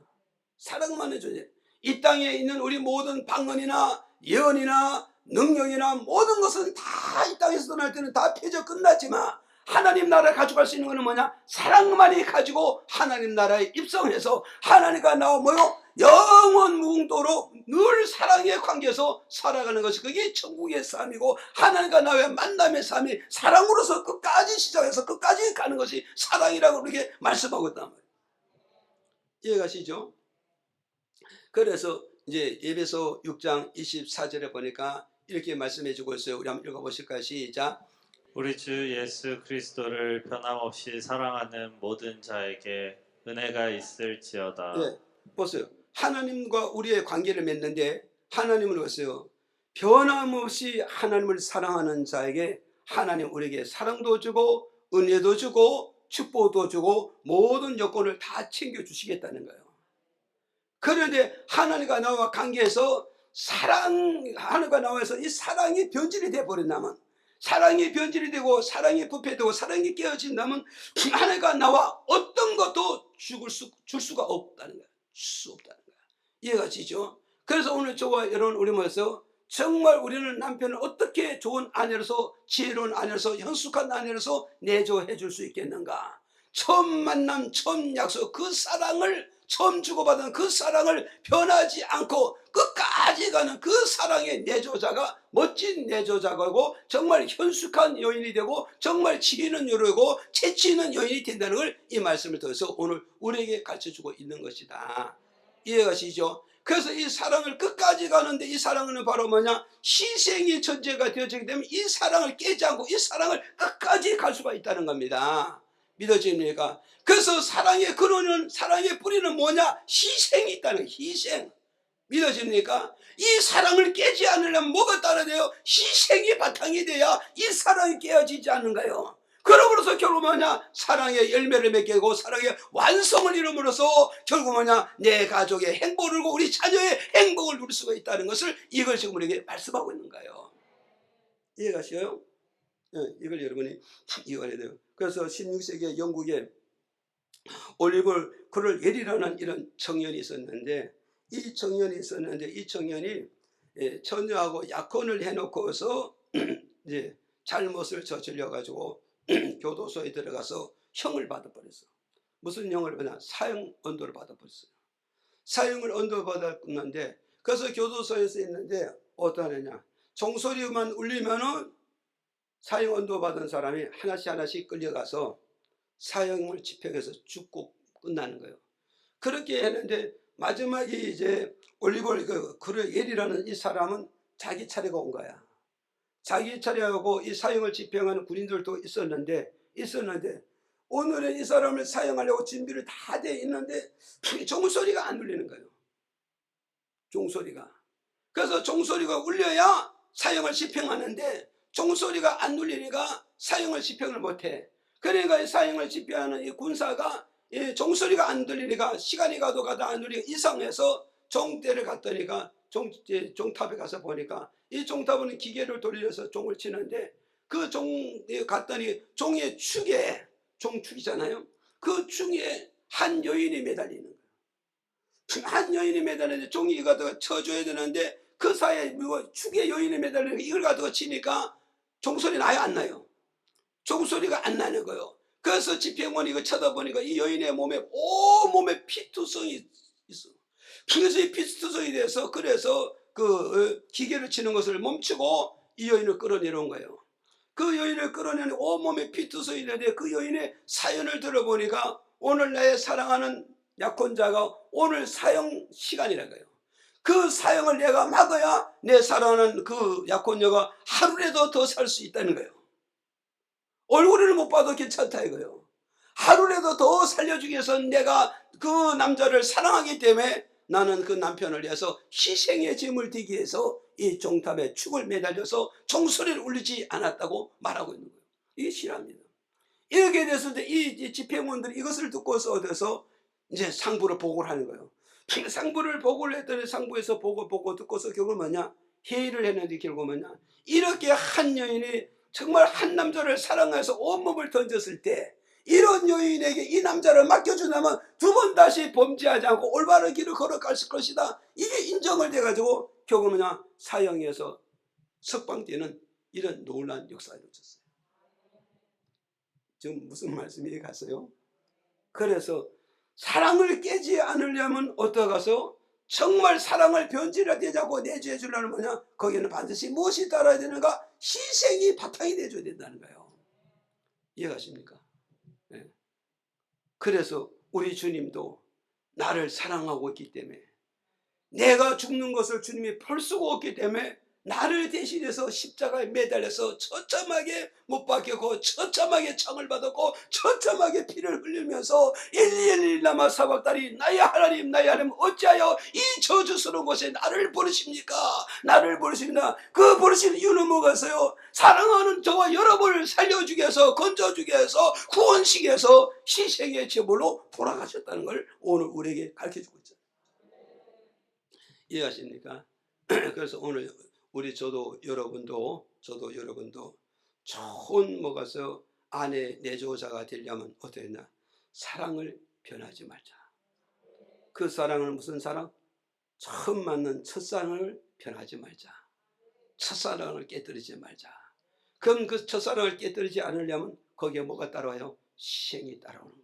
사랑만이 존재. 이 땅에 있는 우리 모든 방언이나 예언이나 능력이나 모든 것은 다 이 땅에서 떠날 때는 다 폐져 끝났지만, 하나님 나라를 가져갈 수 있는 것은 뭐냐? 사랑만이 가지고 하나님 나라에 입성해서 하나님과 나와 뭐요? 영원 무궁토록 늘 사랑의 관계에서 살아가는 것이 그게 천국의 삶이고 하나님과 나의 만남의 삶이 사랑으로서 끝까지 시작해서 끝까지 가는 것이 사랑이라고 그렇게 말씀하고 있단 말이에요. 이해가시죠? 그래서 이제 에베소 6장 24절에 보니까 이렇게 말씀해 주고 있어요. 우리 한번 읽어보실까요? 시작. 우리 주 예수 그리스도를 변함없이 사랑하는 모든 자에게 은혜가 있을지어다. 예, 보세요. 하나님과 우리의 관계를 맺는데 하나님은 어떠세요? 변함없이 하나님을 사랑하는 자에게 하나님 우리에게 사랑도 주고 은혜도 주고 축복도 주고 모든 여건을 다 챙겨주시겠다는 거예요. 그런데 하나님과 나와 관계에서 하나님과 나와서 이 사랑이 변질이 되어버린다면, 사랑이 변질이 되고 사랑이 부패되고 사랑이 깨어진다면 하나님과 나와 어떤 것도 줄 수가 없다는 거야. 줄 수 없다는 거야. 이해가 지죠? 그래서 오늘 저와 여러분 우리 모여서 정말 우리는 남편을 어떻게 좋은 아내로서 지혜로운 아내로서 현숙한 아내로서 내조해 줄 수 있겠는가? 처음 만남 처음 약속 그 사랑을 처음 주고받은 그 사랑을 변하지 않고 끝까지 가는 그 사랑의 내조자가 멋진 내조자가고 정말 현숙한 여인이 되고 정말 지혜 있는 여인이고 재치 있는 여인이 된다는 걸 이 말씀을 통해서 오늘 우리에게 가르쳐주고 있는 것이다. 이해가시죠? 그래서 이 사랑을 끝까지 가는데 이 사랑은 바로 뭐냐? 희생이 전제가 되어지기 때문에 이 사랑을 깨지 않고 이 사랑을 끝까지 갈 수가 있다는 겁니다. 믿어집니까? 그래서 사랑의 근원은, 사랑의 뿌리는 뭐냐? 희생이 있다는 거예요. 희생. 믿어집니까? 이 사랑을 깨지 않으려면 뭐가 따라야 돼요? 희생이 바탕이 돼야 이 사랑이 깨어지지 않는가요? 그러므로서 결국 뭐냐? 사랑의 열매를 맺게 되고 사랑의 완성을 이룸으로써 결국 뭐냐? 내 가족의 행복을 누리고 우리 자녀의 행복을 누릴 수가 있다는 것을 이걸 지금 우리에게 말씀하고 있는 거예요. 이해가시어요? 네, 이걸 여러분이 이해해야 돼요. 그래서 16세기 영국에 올리버 크롤웰이라는 이런 청년이 있었는데 이 청년이 처녀하고 약혼을 해놓고서 이제 잘못을 저질러 가지고 교도소에 들어가서 형을 받아버렸어. 무슨 형을 받냐? 사형 언도를 받아버렸어요. 사형을 언도 받았는데 그래서 교도소에서 있는데 어떠하느냐? 종소리만 울리면은 사형 언도 받은 사람이 하나씩 끌려가서 사형을 집행해서 죽고 끝나는 거예요. 그렇게 했는데 마지막에 이제 올리버 크롤웰이라는 이 사람은 자기 차례가 온 거야. 자기 차례하고 이 사형을 집행하는 군인들도 있었는데 오늘은 이 사람을 사형하려고 준비를 다 돼 있는데 종소리가 안 울리는 거예요. 종소리가. 그래서 종소리가 울려야 사형을 집행하는데 종소리가 안 울리니까 사형을 집행을 못해. 그러니까 이 사형을 집행하는 이 군사가 이 종소리가 안 들리니까 시간이 가도 안 들리니까 이상해서 종대를 갔더니까 종탑에 가서 보니까 이 종탑은 기계를 돌려서 종을 치는데 그 종에 갔더니 종의 축에, 종축이잖아요. 그 축에 한 여인이 매달리는 거예요. 한 여인이 매달리는데 종이 이거 갖다가 쳐줘야 되는데 그 사이에 축에 여인이 매달리는 이걸 갖다가 치니까 종소리 나요, 안 나요? 종소리가 안 나는 거예요. 그래서 집행관이 이거 쳐다보니까 이 여인의 몸에 온몸에 피투성이 있어. 그래서 이 피투성이 돼서 그래서 그 기계를 치는 것을 멈추고 이 여인을 끌어내려온 거예요. 그 여인을 끌어내는 온몸에 피투성이 되는데 그 여인의 사연을 들어보니까 오늘 나의 사랑하는 약혼자가 오늘 사형 시간이라는 거예요. 그 사형을 내가 막아야 내 사랑하는 그 약혼녀가 하루라도 더 살 수 있다는 거예요. 얼굴을 못 봐도 괜찮다 이거예요. 하루라도 더 살려주기 위해서 내가 그 남자를 사랑하기 때문에 나는 그 남편을 위해서 희생의 짐을 지기 위해서 이 종탑에 축을 매달려서 종소리를 울리지 않았다고 말하고 있는 거예요. 이게 실화입니다. 이렇게 됐을 때 이 집행원들이 이것을 듣고서 어디서 이제 상부를 보고를 하는 거예요. 상부를 보고를 했더니 상부에서 보고 듣고서 결국 뭐냐? 회의를 했는데 결국 뭐냐? 이렇게 한 여인이 정말 한 남자를 사랑해서 온몸을 던졌을 때 이런 여인에게 이 남자를 맡겨준다면 두 번 다시 범죄하지 않고 올바른 길을 걸어갈 것이다. 이게 인정을 돼가지고 결국 뭐냐? 사형에서 석방되는 이런 놀라운 역사가 있었어요. 지금 무슨 말씀이 갔어요? 그래서 사랑을 깨지 않으려면 어떠가서 정말 사랑을 변질되자고 내주해 주려면 뭐냐? 거기는 반드시 무엇이 따라야 되는가? 희생이 바탕이 돼줘야 된다는 거예요. 이해가십니까? 예. 그래서 우리 주님도 나를 사랑하고 있기 때문에, 내가 죽는 것을 주님이 볼 수가 없기 때문에 나를 대신해서 십자가에 매달려서 처참하게 못 박혔고 처참하게 창을 받았고 처참하게 피를 흘리면서 일일이 라마 사박다리 나의 하나님 어찌하여 이 저주스러운 곳에 나를 버리십니까? 나를 버리십니다. 그 버리시는 이유는 뭐겠어요? 사랑하는 저와 여러분을 살려주기 위해서, 건져주기 위해서, 구원시키기 위해서 희생의 제물로 돌아가셨다는 걸 오늘 우리에게 가르쳐주고 있죠. 이해하십니까? 그래서 오늘 저도 여러분도 좋은 뭐가서 아내 내조자가 되려면 어떻게 했나? 사랑을 변하지 말자. 그 사랑은 무슨 사랑? 처음 만난 첫사랑을 변하지 말자. 첫사랑을 깨뜨리지 말자. 그럼 그 첫사랑을 깨뜨리지 않으려면 거기에 뭐가 따라와요? 희생이 따라오는 거예요.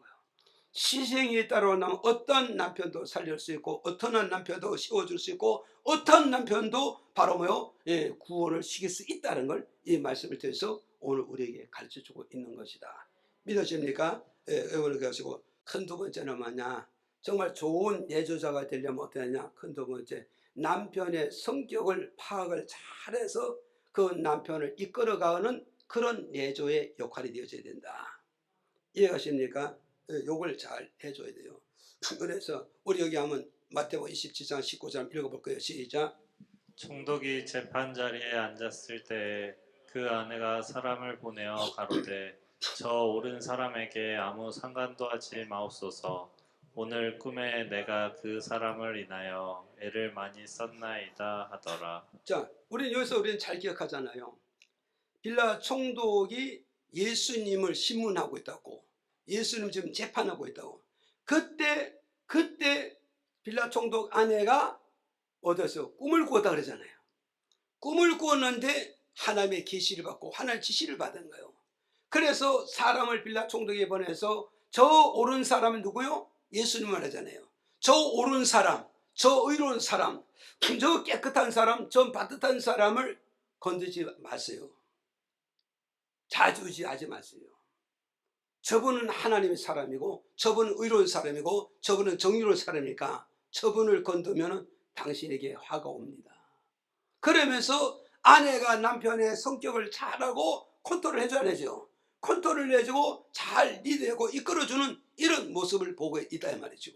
희생이 따라오면 어떤 남편도 살릴 수 있고, 어떤 남편도 씌워줄 수 있고, 어떤 남편도 바로 뭐요? 구원을 시킬 수 있다는 걸 이 말씀을 통해서 오늘 우리에게 가르쳐주고 있는 것이다. 믿으십니까? 그래가지고 큰 두 번째는 뭐냐? 정말 좋은 내조자가 되려면 어떻게 하냐? 큰 두 번째, 남편의 성격을 파악을 잘해서 그 남편을 이끌어가는 그런 내조의 역할이 되어져야 된다. 이해가십니까? 요걸 잘 해줘야 돼요. 그래서 우리 여기 하면 마태복음 27장 19절 읽어볼 거예요. 시작. 총독이 재판 자리에 앉았을 때 그 아내가 사람을 보내어 가로되 저 옳은 사람에게 아무 상관도 하지 마옵소서. 오늘 꿈에 내가 그 사람을 인하여 애를 많이 썼나이다 하더라. 자, 우리는 잘 기억하잖아요. 빌라 총독이 예수님을 신문하고 있다고, 예수님 지금 재판하고 있다고. 그때 빌라 총독 아내가 어디서 꿈을 꾸었다 그러잖아요. 꿈을 꾸었는데 하나님의 계시를 받고 하나님의 지시를 받은 거예요. 그래서 사람을 빌라 총독에 보내서 저 옳은 사람은 누구요? 예수님을 하잖아요. 저 옳은 사람, 저 의로운 사람, 저 깨끗한 사람, 저 따뜻한 사람을 건드지 마세요. 자주지하지 마세요. 저분은 하나님의 사람이고, 저분은 의로운 사람이고, 저분은 정의로운 사람이니까 저분을 건드면 당신에게 화가 옵니다. 그러면서 아내가 남편의 성격을 잘하고 컨트롤 해줘야 되죠. 컨트롤 해주고 잘 리드하고 이끌어주는 이런 모습을 보고 있다 이 말이죠.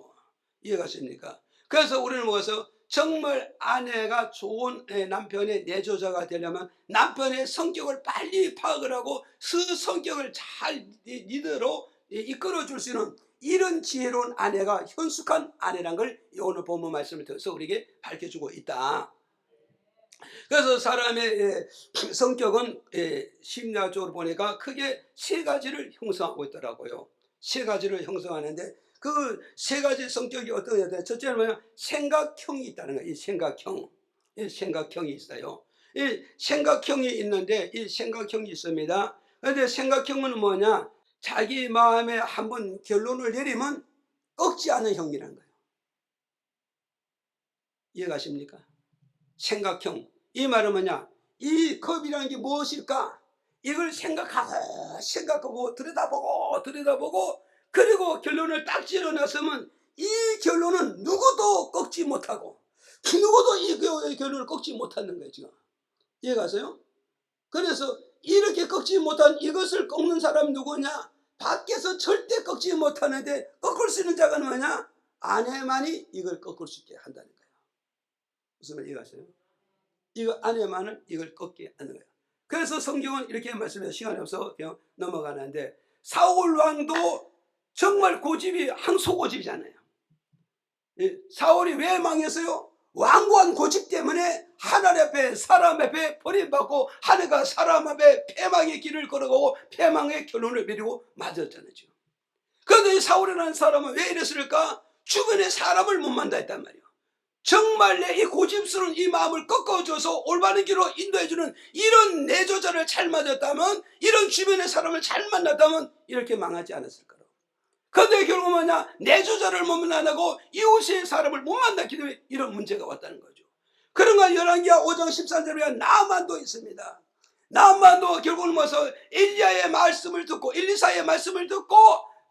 이해가십니까? 그래서 우리는 뭐가서 정말 아내가 좋은 남편의 내조자가 되려면 남편의 성격을 빨리 파악을 하고 그 성격을 잘 리더로 이끌어줄 수 있는 이런 지혜로운 아내가 현숙한 아내란 걸 오늘 본문 말씀을 통해서 우리에게 밝혀주고 있다. 그래서 사람의 성격은 심리학적으로 보니까 크게 세 가지를 형성하고 있더라고요. 세 가지를 형성하는데 그 세 가지 성격이 어떠냐? 첫째는 뭐냐? 생각형이 있다는 거예요. 이 생각형이 있어요. 이 생각형이 있는데 이 생각형이 있습니다. 그런데 생각형은 뭐냐? 자기 마음에 한번 결론을 내리면 꺾지 않는 형이라는 거예요. 이해가십니까? 생각형. 이 말은 뭐냐? 이 컵이라는 게 무엇일까? 이걸 생각하고 들여다보고 그리고 결론을 딱 지어놨으면 이 결론은 누구도 꺾지 못하고 누구도 이 결론을 꺾지 못하는 거예요. 지금 이해가세요? 그래서 이렇게 꺾지 못한 이것을 꺾는 사람이 누구냐? 밖에서 절대 꺾지 못하는데 꺾을 수 있는 자가 뭐냐? 아내만이 이걸 꺾을 수 있게 한다는 거예요. 무슨 말 이해가세요? 이거 아내만은 이걸 꺾게 하는 거예요. 그래서 성경은 이렇게 말씀해서 시간이 없어 그냥 넘어가는데 사울 왕도 정말 고집이 항소고집이잖아요. 사울이 왜 망했어요? 완고한 고집 때문에 하나님 앞에 사람 앞에 버림받고 하늘과 사람 앞에 패망의 길을 걸어가고 패망의 결론을 내리고 맞았잖아요. 그런데 사울이라는 사람은 왜 이랬을까? 주변에 사람을 못 만나 했단 말이에요. 정말 내 이 고집스러운 이 마음을 꺾어줘서 올바른 길로 인도해주는 이런 내조자를 잘 맞았다면, 이런 주변의 사람을 잘 만났다면 이렇게 망하지 않았을 거라고. 그런데 결국 뭐냐, 내주자를 못 만나고 이웃의 사람을 못 만났기 때문에 이런 문제가 왔다는 거죠. 그런가 열왕기하 5장 13절에 나만도 있습니다. 나만도 결국은 뭐서 엘리야의 말씀을 듣고 엘리사의 말씀을 듣고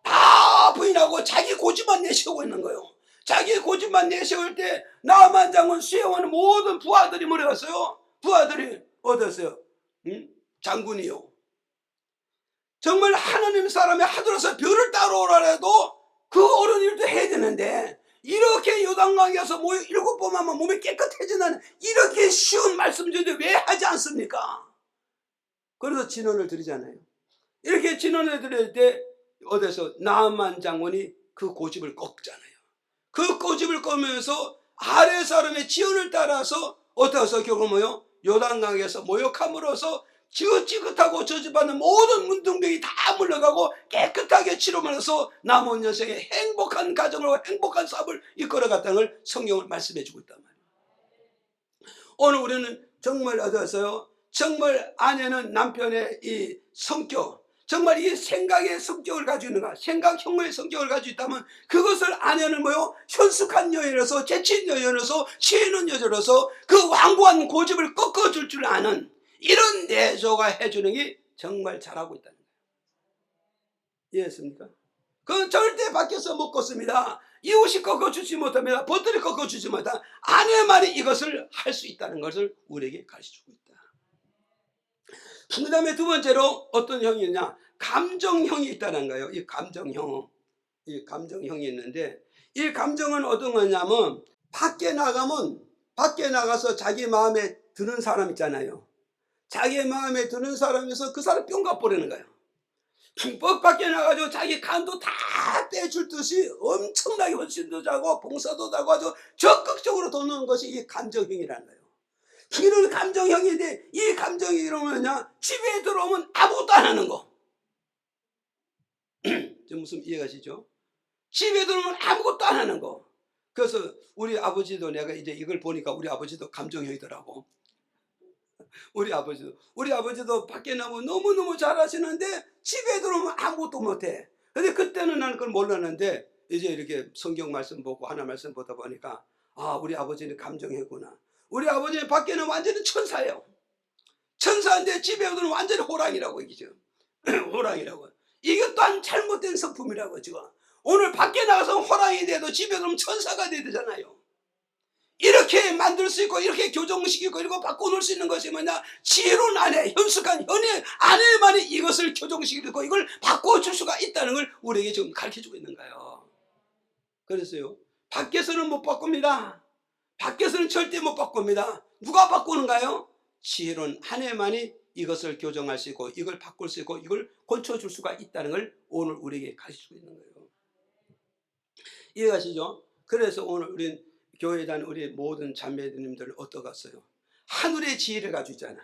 다 부인하고 자기 고집만 내세우고 있는 거예요. 자기 고집만 내세울 때 나만 장군 수행하는 모든 부하들이 뭐래 갔어요? 부하들이 어땠어요? 장군이요. 정말 하나님 사람이 하늘에서 별을 따라오라 해도 그 어려운 일도 해야 되는데 이렇게 요단강에서 뭐 7번 하면 몸이 깨끗해지는 이렇게 쉬운 말씀인데 왜 하지 않습니까? 그래서 진언을 드리잖아요. 이렇게 진언을 드릴 때 어디서 나만 장군이 그 고집을 꺾잖아요. 그 고집을 꺾으면서 아래 사람의 지원을 따라서 어디서 결국 뭐요? 요단강에서 모욕함으로써 지긋지긋하고 저주받는 모든 문둥병이 다 물러가고 깨끗하게 치료하면서 남은 여성의 행복한 가정으로 행복한 삶을 이끌어갔다는 걸 성경을 말씀해 주고 있단 말이에요. 오늘 우리는 정말 어디서요? 정말 아내는 남편의 이 성격, 정말 이 생각의 성격을 가지고 있는가, 생각형의 성격을 가지고 있다면 그것을 아내는 뭐요? 현숙한 여인으로서, 재치 있는 여인으로서, 지혜 있는 여자로서 그 완고한 고집을 꺾어줄 줄 아는 이런 내조가 해주는 게 정말 잘하고 있다는 거예요. 이해했습니까? 그건 절대 밖에서 못 꺾습니다. 이웃이 꺾어주지 못합니다. 벗들이 꺾어주지 못합니다. 아내만이 이것을 할 수 있다는 것을 우리에게 가르쳐주고 있다. 그 다음에 두 번째로 어떤 형이 있냐, 감정형이 있다는 거예요. 이 감정형이 있는데 이 감정은 어떤 거냐면 밖에 나가서 자기 마음에 드는 사람 있잖아요. 자기 마음에 드는 사람에서 그 사람 뿅 가버리는 거예요. 뻑 밖에 나가지고 자기 간도 다 빼줄 듯이 엄청나게 헌신도 하고 봉사도 하고 아주 적극적으로 돕는 것이 이 감정형이라는 거예요. 이런 감정형인데 이 감정이 이러면요, 집에 들어오면 아무것도 안 하는 거. 좀 무슨 이해가시죠? 집에 들어오면 아무것도 안 하는 거. 그래서 우리 아버지도 내가 이제 이걸 보니까 우리 아버지도 감정형이더라고. 우리 아버지도 밖에 나오면 너무너무 잘하시는데 집에 들어오면 아무것도 못해. 근데 그때는 나는 그걸 몰랐는데 이제 이렇게 성경 말씀 보고 하나 말씀 보다 보니까 아, 우리 아버지는 감정형이구나. 우리 아버지는 밖에는 완전히 천사예요. 천사인데 집에 들어오면 완전히 호랑이라고 얘기죠. 호랑이라고. 이게 또한 잘못된 성품이라고 지금. 오늘 밖에 나가서 호랑이 돼도 집에 들어오면 천사가 돼야 되잖아요. 이렇게 만들 수 있고 이렇게 교정시키고 이거 바꿔놓을 수 있는 것이 뭐냐, 지혜로운 아내, 현숙한 연애 아내만이 이것을 교정시키고 이걸 바꿔줄 수가 있다는 걸 우리에게 지금 가르쳐주고 있는 거예요. 그래서요, 밖에서는 못 바꿉니다. 밖에서는 절대 못 바꿉니다. 누가 바꾸는가요? 지혜로운 아내만이 이것을 교정할 수 있고 이걸 바꿀 수 있고 이걸 고쳐줄 수가 있다는 걸 오늘 우리에게 가르쳐주고 있는 거예요. 이해가시죠? 그래서 오늘 우린 교회에 다니는 우리 모든 자매님들 어떠갔어요? 하늘의 지혜를 가지고 있잖아.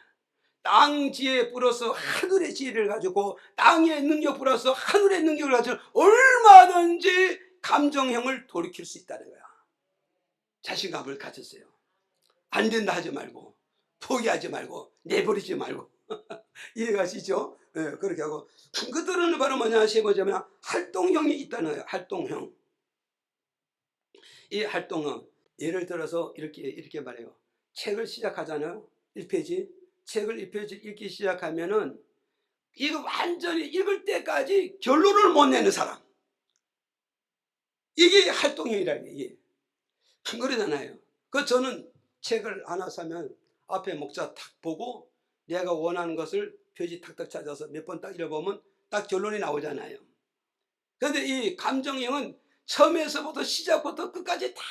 땅 지혜 플러스 하늘의 지혜를 가지고 땅의 능력 플러스 하늘의 능력을 가지고 얼마든지 감정형을 돌이킬 수 있다는 거야. 자신감을 가졌어요. 안 된다 하지 말고 포기하지 말고 내버리지 말고 이해가시죠? 네, 그렇게 하고 그들은 바로 뭐냐, 세 번째면 활동형이 있다는 거예요. 활동형. 이 활동은 예를 들어서 이렇게 말해요. 책을 시작하잖아요. 1페이지. 책을 1페이지 읽기 시작하면은 이거 완전히 읽을 때까지 결론을 못 내는 사람. 이게 활동형이라는 게 이게. 그러잖아요. 저는 책을 하나 사면 앞에 목차 탁 보고 내가 원하는 것을 페이지 탁탁 찾아서 몇 번 딱 읽어보면 딱 결론이 나오잖아요. 그런데 이 감정형은 처음에서부터 시작부터 끝까지 다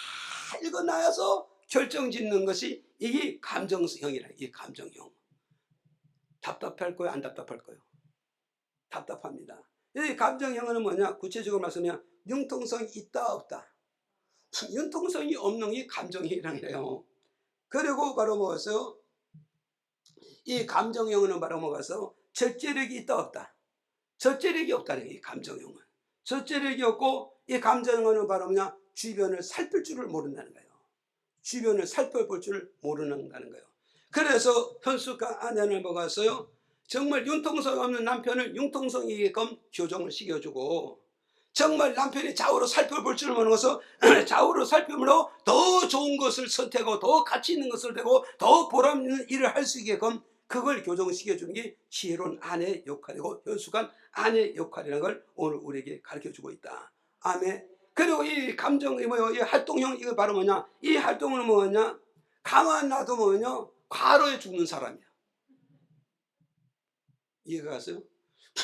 읽어놔서 결정짓는 것이 이게 감정형이라. 이게 감정형. 답답할 거예요, 안 답답할 거예요? 답답합니다. 이 감정형은 뭐냐, 구체적으로 말씀하면 융통성이 있다 없다. 융통성이 없는 게 감정형이라는 거예요. 그리고 바로 뭐였어요? 이 감정형은 바로 뭐가서 절제력이 있다 없다. 절제력이 없다는 게 감정형은. 절제력이 없고 이 감정형은 바로 뭐냐, 주변을 살필 줄을 모른다는 거예요. 주변을 살펴볼 줄을 모른다는 거예요. 그래서 현숙한 아내를 먹었어요. 정말 융통성 없는 남편을 융통성이게끔 교정을 시켜주고 정말 남편이 좌우로 살펴볼 줄 모르는 것을 좌우로 살펴보므로 더 좋은 것을 선택하고 더 가치 있는 것을 되고 더 보람 있는 일을 할 수 있게끔 그걸 교정시켜 주는 게 지혜로운 아내의 역할이고 현숙한 아내의 역할이라는 걸 오늘 우리에게 가르쳐 주고 있다. 아멘. 그리고 이 감정이 뭐요? 이 활동형 이거 바로 뭐냐? 이 활동은 뭐냐? 가만 놔두면요 과로에 죽는 사람이야. 이해가 가세요?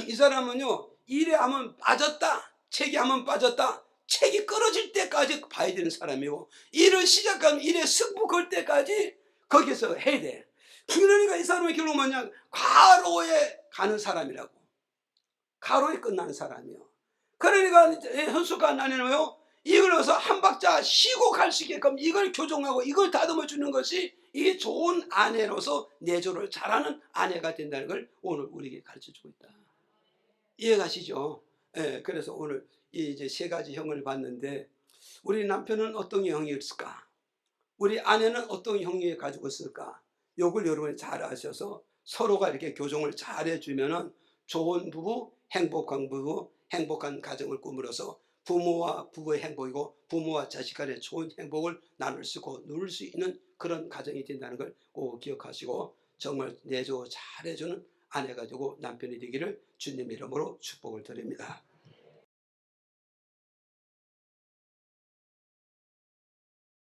이 사람은요 일에 하면 빠졌다, 책이 하면 빠졌다, 책이 끊어질 때까지 봐야 되는 사람이고 일을 시작하면 일에 승부 걸 때까지 거기서 해야 돼. 그러니까 이 사람의 결론은 뭐냐? 과로에 가는 사람이라고. 과로에 끝나는 사람이요. 그러니까 현숙한 아내는요 이걸 해서 한 박자 쉬고 갈 수 있게끔 이걸 교정하고 이걸 다듬어 주는 것이 이게 좋은 아내로서 내조를 잘하는 아내가 된다는 걸 오늘 우리에게 가르쳐 주고 있다. 이해가시죠? 예, 그래서 오늘 이 이제 세 가지 형을 봤는데 우리 남편은 어떤 형이 있을까? 우리 아내는 어떤 형이 가지고 있을까? 요걸 여러분이 잘 아셔서 서로가 이렇게 교정을 잘 해주면은 좋은 부부, 행복한 가정을 꾸물어서 부모와 부부의 행복이고 부모와 자식 간의 좋은 행복을 나눌 수 있고 누릴 수 있는 그런 가정이 된다는 걸 꼭 기억하시고 정말 내조 잘 해주는 아내가 되고 남편이 되기를 주님 이름으로 축복을 드립니다.